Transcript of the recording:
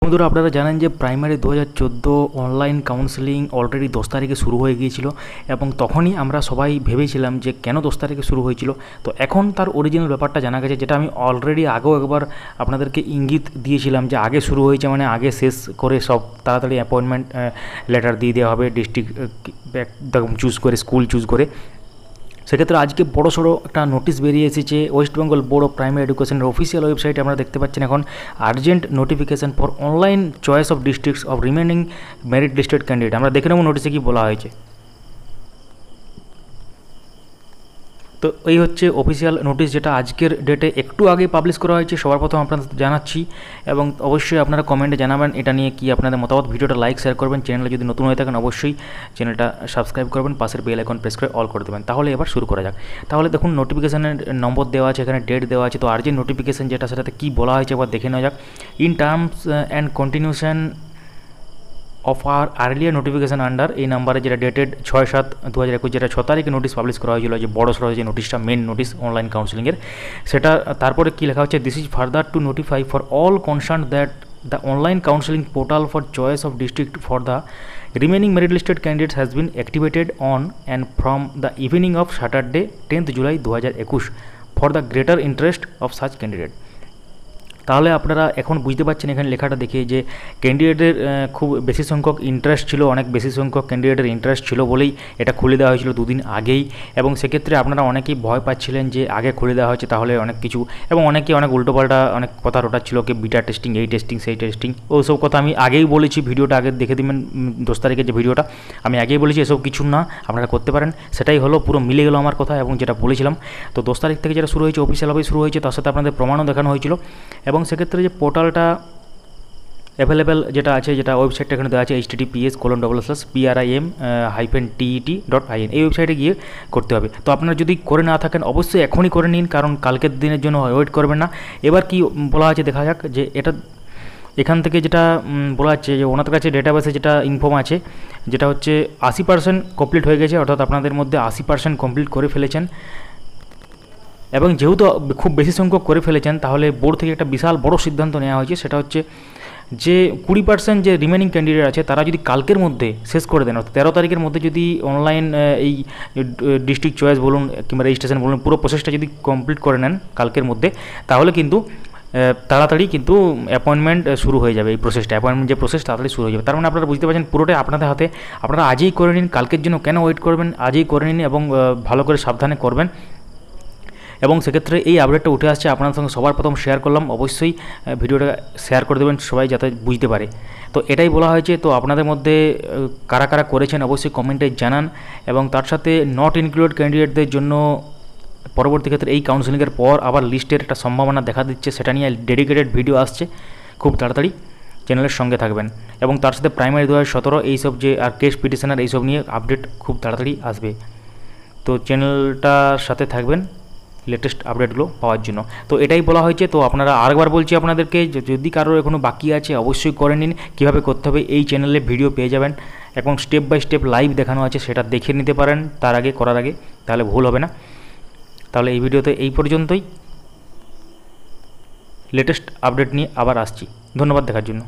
বন্ধুরা আপনারা জানেন যে প্রাইমারি 2014 অনলাইন কাউন্সেলিং অলরেডি 10 তারিখে শুরু হয়ে গিয়েছিল এবং তখনই আমরা সবাই ভেবেছিলাম যে কেন 10 তারিখে শুরু হয়েছিল। তো এখন তার অরিজিনাল ব্যাপারটা জানা গেছে, যেটা আমি অলরেডি আগেও একবার আপনাদেরকে ইঙ্গিত দিয়েছিলাম যে আগে শুরু হয়েছে মানে আগে শেষ করে সব তাড়াতাড়ি অ্যাপয়েন্টমেন্ট লেটার দিয়ে দেওয়া হবে, ডিস্ট্রিক্ট একদম চুজ করে, স্কুল চুজ করে। সেক্ষেত্রে আজকে বড়সড় একটা নোটিশ বেরিয়ে এসেছে West Bengal board of primary এডুকেশনের অফিসিয়াল ওয়েবসাইটে। আমরা দেখতে পাচ্ছেন এখন urgent notification for online choice of districts of remaining merit listed candidate. আমরা দেখে নেব নোটিশে কী বলা হয়েছে। তো এই হচ্ছে অফিসিয়াল নোটিশ, যেটা আজকের ডেটে একটু আগে পাবলিশ করা হয়েছে। সবার প্রথম আপনাদের জানাচ্ছি এবং অবশ্যই আপনারা কমেন্টে জানাবেন এটা নিয়ে কি আপনাদের মতামত। ভিডিওটা লাইক শেয়ার করবেন, চ্যানেলে যদি নতুন হয়ে থাকেন অবশ্যই চ্যানেলটা সাবস্ক্রাইব করবেন, পাশের বেল আইকন প্রেস করে অল করে দেবেন। তাহলে এবার শুরু করা যাক। তাহলে দেখুন নোটিফিকেশানের নম্বর দেওয়া আছে, এখানে ডেট দেওয়া আছে। তো আর্জেন্ট নোটিফিকেশান যেটা, সেটাতে কী বলা হয়েছে এবার দেখে নেওয়া যাক। In terms and continuation of our earlier notification under, এই নাম্বারে যেটা ডেটেড 6/7/2021, যেটা 6 তারিখে নোটিশ পাবলিশ করা হয়েছিল, যে বড় সড়ো যে নোটিশটা, মেন নোটিশ অনলাইন কাউন্সিলিংয়ের, সেটা তারপরে কী লেখা হচ্ছে, this is further to notify for all concern that the online counselling portal for choice of district for the remaining merit listed candidates has been activated on and from the evening of Saturday 10th July 2021 for the greater interest of such candidate। তাহলে আপনারা এখন বুঝতে পারছেন এখানে লেখাটা দেখে যে ক্যান্ডিডেটের খুব বেশি সংখ্যক ইন্টারেস্ট ছিল, অনেক বেশি সংখ্যক ক্যান্ডিডেটের ইন্টারেস্ট ছিল বলেই এটা খুলে দেওয়া হয়েছিল দুদিন আগেই। এবং সেক্ষেত্রে আপনারা অনেকেই ভয় পাচ্ছিলেন যে আগে খুলে দেওয়া হয়েছে তাহলে অনেক কিছু, এবং অনেকে অনেক উল্টোপাল্টা অনেক কথা রটাচ্ছিল কি বিটা টেস্টিং, এই টেস্টিং, সেই টেস্টিং, ওসব কথা আমি আগেই বলেছি। ভিডিওটা আগে দেখে দিবেন, 10 তারিখের যে ভিডিওটা, আমি আগেই বলেছি এসব কিছু না, আপনারা করতে পারেন। সেটাই হলো, পুরো মিলে গেল আমার কথা এবং যেটা বলেছিলাম। তো 10 তারিখ থেকে যেটা শুরু হয়েছে, অফিসিয়ালভাবে শুরু হয়েছে, তার সাথে আপনাদের প্রমাণও দেখানো হয়েছিল। এবং সেক্ষেত্রে যে পোর্টালটা অ্যাভেলেবেল যেটা আছে, যেটা ওয়েবসাইটটা এখানে দেওয়া আছে, https://prim-tet.in, এই ওয়েবসাইটে গিয়ে করতে হবে। তো আপনারা যদি করে না থাকেন অবশ্যই এখনই করে নিন, কারণ কালকের দিনের জন্য ওয়েট করবেন না। এবার কি বলা আছে দেখা যাক, যে এটা এখান থেকে যেটা বলা হচ্ছে যে ওনাদের কাছে ডেটাবেসে যেটা ইনফর্ম আছে, যেটা হচ্ছে 80% কমপ্লিট হয়ে গেছে, অর্থাৎ আপনাদের মধ্যে 80% কমপ্লিট করে ফেলেছেন। এবং যেহেতু খুব বেশি সংখ্যক করে ফেলেছেন, তাহলে বোর্ড থেকে একটা বিশাল বড় সিদ্ধান্ত নেওয়া হয়েছে। সেটা হচ্ছে যে 20% যে রিমেনিং ক্যান্ডিডেট আছে, তারা যদি কালকের মধ্যে শেষ করে দেন, অর্থাৎ 13 তারিখের মধ্যে যদি অনলাইন এই ডিস্ট্রিক্ট চয়েস বলুন কিংবা রেজিস্ট্রেশন বলুন, পুরো প্রসেসটা যদি কমপ্লিট করে নেন কালকের মধ্যে, তাহলে কিন্তু তাড়াতাড়ি কিন্তু অ্যাপয়েন্টমেন্ট শুরু হয়ে যাবে। এই প্রসেসটা, অ্যাপয়েন্টমেন্ট যে প্রসেস, তাড়াতাড়ি শুরু হয়ে যাবে। তার মানে আপনারা বুঝতে পারছেন পুরোটাই আপনাদের হাতে। আপনারা আজই করে নিন, কালকের জন্য কেন ওয়েট করবেন, আজই করে নিন এবং ভালো করে সাবধানে করবেন। এবং সেক্ষেত্রে এই আপডেটটা উঠে আসছে, আপনার সঙ্গে সবার প্রথম শেয়ার করলাম। অবশ্যই ভিডিওটা শেয়ার করে দেবেন সবাই, যাতে বুঝতে পারে। তো এটাই বলা হয়েছে। তো আপনাদের মধ্যে কারা কারা করেছেন অবশ্যই কমেন্টে জানান। এবং তার সাথে নট ইনক্লুডেড ক্যান্ডিডেটদের জন্য পরবর্তী ক্ষেত্রে এই কাউন্সিলিংয়ের পর আবার লিস্টের একটা সম্ভাবনা দেখা দিচ্ছে, সেটা নিয়ে ডেডিকেটেড ভিডিও আসছে খুব তাড়াতাড়ি, চ্যানেলের সঙ্গে থাকবেন। এবং তার সাথে প্রাইমারি 2017 এইসব যে আর কেস পিটিশনার, এইসব নিয়ে আপডেট খুব তাড়াতাড়ি আসবে। তো চ্যানেলটার সাথে থাকবেন লেটেস্ট আপডেটগুলো পাওয়ার জন্য। তো এটাই বলা হয়েছে। তো আপনারা আরেকবার বলছি আপনাদেরকে, যদি কারোর এখনও বাকি আছে অবশ্যই করে নিন। কীভাবে করতে হবে এই চ্যানেলে ভিডিও পেয়ে যাবেন, এবং স্টেপ বাই স্টেপ লাইভ দেখানো আছে, সেটা দেখে নিতে পারেন তার আগে, করার আগে, তাহলে ভুল হবে না। তাহলে এই ভিডিওতে এই পর্যন্তই। লেটেস্ট আপডেট নিয়ে আবার আসছি। ধন্যবাদ দেখার জন্য।